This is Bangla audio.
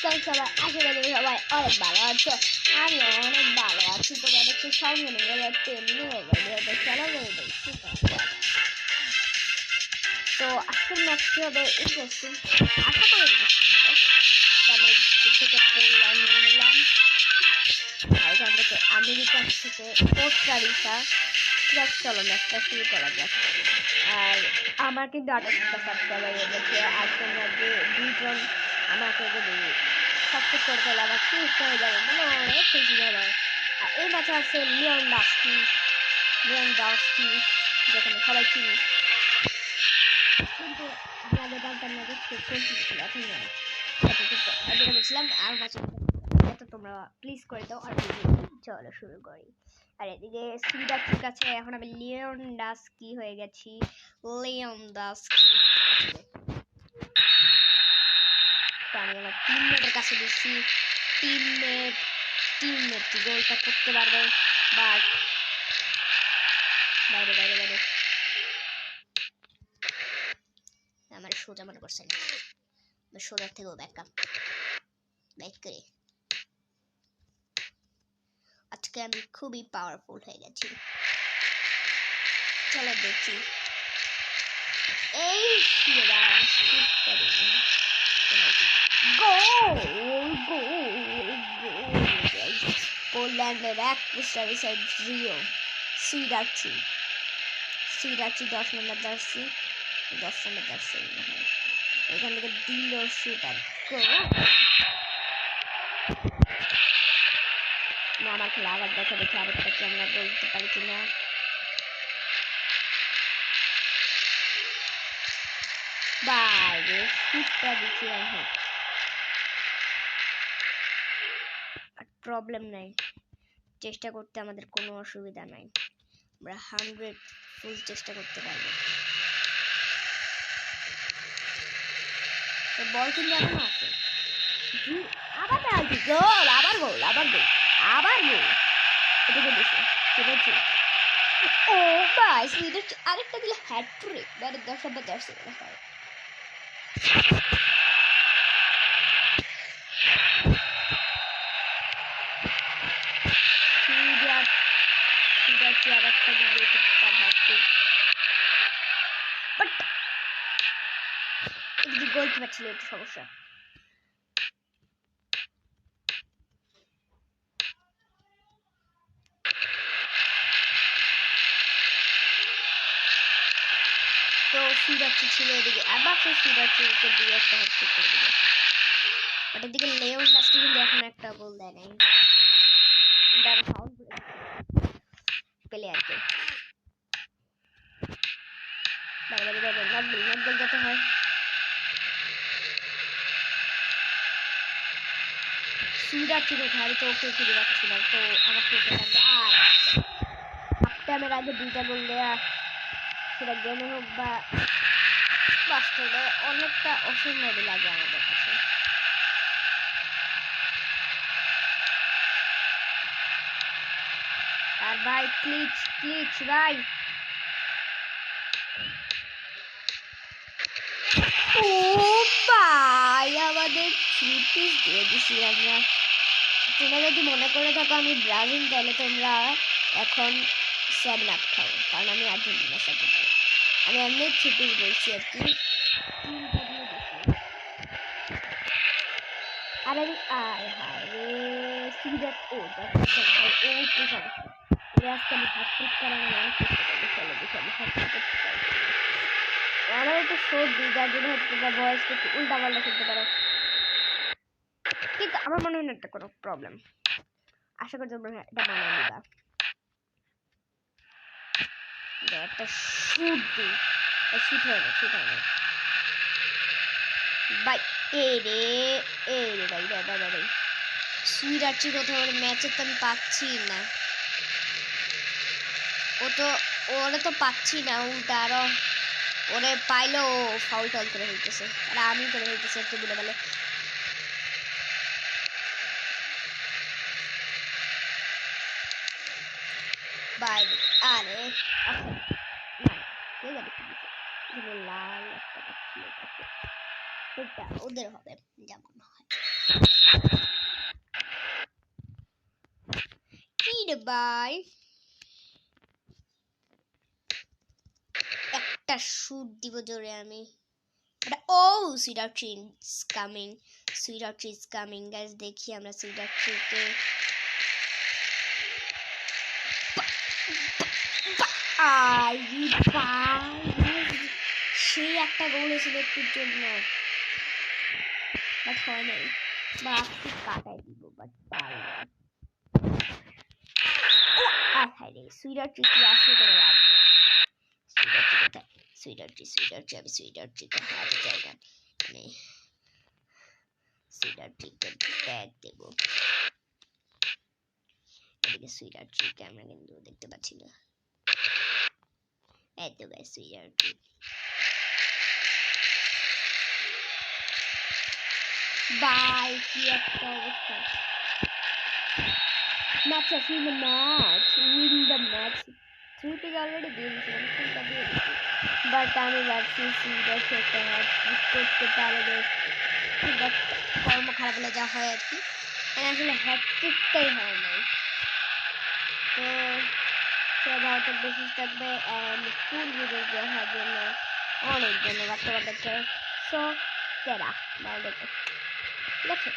সবাই আশা করি সবাই অনেক ভালো আছো। আমি অনেক ভালো আছি। তোমাদের সঙ্গে নিয়ে যাচ্ছে তো আজকের ম্যাচটি হবে ইন্টারেস্টিং, আশা করি ইন্টারেস্টিং হবে। আমি থেকে পোল্যান্ড নিয়ে নিলাম, এখান থেকে আমেরিকা থেকে কোস্টারিকা। চলো ম্যাচটা শুরু করা যাক। আর আমার কিন্তু 28টা সাবস্ক্রাইবার হয়ে গেছে। আর তোমরা যে দুজন আমাকে যদি সাবস্ক্রাইব করে ফেলে আমার 30 হয়ে যাবে, মানে অনেক খুশি হবে। আর এই ম্যাচে আছে লিওনডস্কি, যেখানে সবাই চিনি, কিন্তু আমি আগে জানতাম না যে কোন ছিল। এখন জানি যেটা বলছিলাম। আর ম্যাচে তো তোমরা প্লিজ করে দাও। আর চলো শুরু করি। আর এদিকে সুইডার কাছে এখন আমি লিওনডস্কি হয়ে গেছি। লিওনডস্কি আমি আমার টিমমেটের কাছে দিচ্ছি। টিমমেট কি গোলটা করতে পারবে, বাট বাইরে বাইরে বাইরে আমার সোজা মনে করছে না, সোজার থেকেও ব্যাক করি। আজকে আমি খুবই পাওয়ারফুল হয়ে গেছি। চলো দেখি এই পোল্যান্ডের 1 কোস্টারিকা 0। সুইডার্চি 10 নম্বর জার্সি, 10 নম্বর জার্সি এখান থেকে দিল শুটার। আমার খেলা আবার দেখা দেখি আরেকটা কি আমরা বলতে পারি কিনা। বাইরে শুটটা দিচ্ছি আমি, প্রবলেম নাই, চেষ্টা করতে আমাদের কোনো অসুবিধা নাই। আমরা 100 ফুল চেষ্টা করতে পারবো। তো বল কিন্তু এখনো আছে। আবার পেনাল্টি, গোল, আবার গোল এটা বলেছে সেটা। ও ভাই সুইডেন আরেকটা দিলে হ্যাটট্রিক, মানে 10 নম্বর জার্সি মনে হয়। আরেকটা দিলে তার হ্যাটট্রিক, বাট এদিকে গোলকিপার ছিল একটু সমস্যা। তো সুইডার্চি ছিল এদিকে, আবার সেই সুইডার্চিকে দিয়ে একটা হ্যাটট্রিক করে দিল। বাট এদিকে লিওনডস্কি কিন্তু এখন একটা গোল দেয় নাই, ডান ফাউল প্লেয়ারকে। নট গোল যেতে হয়। সুইডার্চি কোথায়, আমি তো ওকে খুঁজে পাচ্ছিলাম। তো আমার তো আর হাফ টাইমের আগে 2টা গোল দেয়া, সেটা গেমে হোক বা বাস্তবে, অনেকটা অসম্ভব লাগে আমাদের কাছে। আর ভাই ক্লিচ ভাই, ও ভাই আমাদের 3 পিস দিয়ে দিছি আমরা। তোমরা যদি মনে করে থাকো আমি ব্রাজিল, তাহলে তোমরা এখন 7 আপ খাও, কারণ আমি আর্জেন্টিনার সাথে পাই। আমি এমনি 3 পিস বলছি আর কি। আর আমি হায় রে সুইডার, ও আজকে আমি হ্যাটট্রিক করার অনেক চেষ্টা করবো। চলো দেখি আমি হ্যাটট্রিক করতে পারি। আমার একটু সর্দি, যার জন্য হচ্ছে ভয়েস একটু উল্টা পাল্টা করতে পারো, কিন্তু আমার মনে হয় না এটা কোনো প্রবলেম। আশা করি তোমরা এটা মানিয়ে নিবা। একটা শুট দিই, শুট হয় না ভাই। এই রে ভাই ভাই সুইডার্চি কোথাও ম্যাচে তো আমি পাচ্ছি না। ওরে তো পাচ্ছি না, উল্টা আরো ওরে পাইলেও ফাউল টাউল করে হইতেছে, আর আমি করে হইতেছে একটু বলে বলে। বাই আরে লাল একটা পাচ্ছি, এটা ওদের হবে যেমন হয়। কি রে ভাই, একটা শুট দিব জোরে আমি। Oh sweeter tree is coming, sweeter tree is coming guys. দেখি আমরা সুইটার ট্রিকে সেই একটা গোল হয়েছিল একটুর জন্য, বাট হয় নাই, বা আপনি কাটাই দিব, বাট পারি না। সুইটার ট্রি কি আসে করে রাখবো, সুইটার ট্রি কোথায়, সুইটার ট্রি আমি সুইটার ট্রিকে হাতে জায়গা নেই, সুইটার ট্রিকে ব্যাগ দেবো। এদিকে সুইটার ট্রিকে আমরা কিন্তু দেখতে পাচ্ছি না। এই তো গাইস সুইটার ট্রি, বাই কি একটা অবস্থা। Match of the match, win the match. 3 থেকে অলরেডি দিয়ে দিয়েছিলাম, 3টা দিয়ে দিচ্ছি, বাট আমি ভাবছি সুইটার ট্রিকে হ্যাট্রিক করতে পারবে, বাট কর্ম খারাপ হলে যা হয় আর কি, আসলে হ্যাট্রিকটাই হয় নাই। তো সে ভালো থাকবে, সুস্থ থাকবে, অ্যান্ড ফুল ভিডিও দেখার জন্য অনেক ধন্যবাদ তোমাদেরকে। সো তেরা ভালো থাকবে, ঠিক আছে।